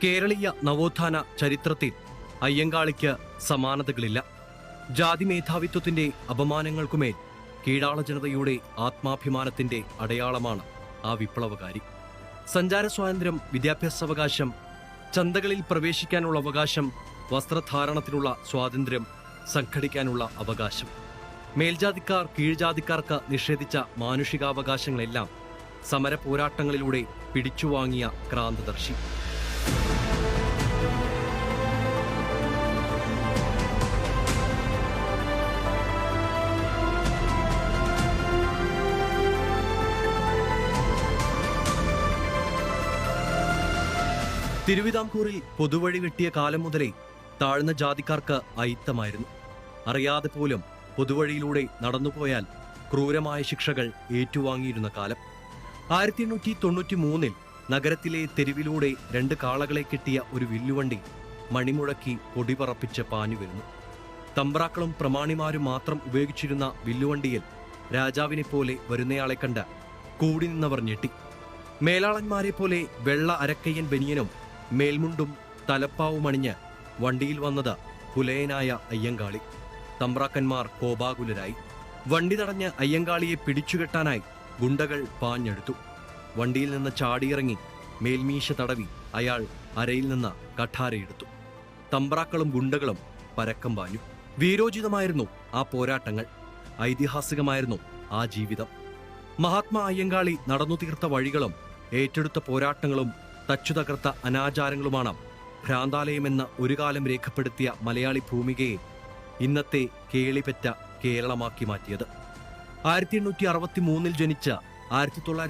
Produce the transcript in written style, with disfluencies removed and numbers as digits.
കേരളീയ നവോത്ഥാന ചരിത്രത്തിൽ അയ്യങ്കാളിക്ക് സമാനതകളില്ല. ജാതി മേധാവിത്വത്തിന്റെ അപമാനങ്ങൾക്കുമേൽ കീഴാള ജനതയുടെ ആത്മാഭിമാനത്തിന്റെ അടയാളമാണ് ആ വിപ്ലവകാരി. സഞ്ചാര സ്വാതന്ത്ര്യം, വിദ്യാഭ്യാസാവകാശം, ചന്തകളിൽ പ്രവേശിക്കാനുള്ള അവകാശം, വസ്ത്രധാരണത്തിനുള്ള സ്വാതന്ത്ര്യം, സംഘടിക്കാനുള്ള അവകാശം, മേൽജാതിക്കാർ കീഴ്ജാതിക്കാർക്ക് നിഷേധിച്ച മാനുഷികാവകാശങ്ങളെല്ലാം സമര പോരാട്ടങ്ങളിലൂടെ പിടിച്ചുവാങ്ങിയ ക്രാന്തദർശി. തിരുവിതാംകൂറിൽ പൊതുവഴി വെട്ടിയ കാലം മുതലേ താഴ്ന്ന ജാതിക്കാർക്ക് അയിത്തമായിരുന്നു. അറിയാതെ പോലും പൊതുവഴിയിലൂടെ നടന്നുപോയാൽ ക്രൂരമായ ശിക്ഷകൾ ഏറ്റുവാങ്ങിയിരുന്ന കാലം. 1893 നഗരത്തിലെ തെരുവിലൂടെ 2 കാളകളെ കെട്ടിയ ഒരു വില്ലുവണ്ടി മണിമുഴക്കി പൊടിപറപ്പിച്ച് പാഞ്ഞു വരുന്നു. തമ്പ്രാക്കളും പ്രമാണിമാരും മാത്രം ഉപയോഗിച്ചിരുന്ന വില്ലുവണ്ടിയിൽ രാജാവിനെ പോലെ വരുന്നയാളെ കണ്ട് കൂടി നിന്നവർ ഞെട്ടി. മേലാളന്മാരെ പോലെ വെള്ള അരക്കയ്യൻ ബനിയനും മേൽമുണ്ടും തലപ്പാവുമണിഞ്ഞ് വണ്ടിയിൽ വന്നത് പുലയനായ അയ്യങ്കാളി. തമ്പ്രാക്കന്മാർ കോപാകുലരായി. വണ്ടി തടഞ്ഞ് അയ്യങ്കാളിയെ പിടിച്ചുകെട്ടാനായി ഗുണ്ടകൾ പാഞ്ഞെടുത്തു. വണ്ടിയിൽ നിന്ന് ചാടിയിറങ്ങി മേൽമീശ തടവി അയാൾ അരയിൽ നിന്ന് കഠാരയെടുത്തു. തമ്പ്രാക്കളും ഗുണ്ടകളും പരക്കം പാഞ്ഞു. വീരോചിതമായിരുന്നു ആ പോരാട്ടങ്ങൾ. ഐതിഹാസികമായിരുന്നു ആ ജീവിതം. മഹാത്മാ അയ്യങ്കാളി നടന്നു തീർത്ത വഴികളും ഏറ്റെടുത്ത പോരാട്ടങ്ങളും തച്ചുതകർത്ത അനാചാരങ്ങളുമാണ് ഭ്രാന്താലയമെന്ന് ഒരു കാലം രേഖപ്പെടുത്തിയ മലയാളി ഭൂമികയെ ഇന്നത്തെ കേളിപെറ്റ കേരളമാക്കി മാറ്റിയത്. 1863 ജനിച്ച 1900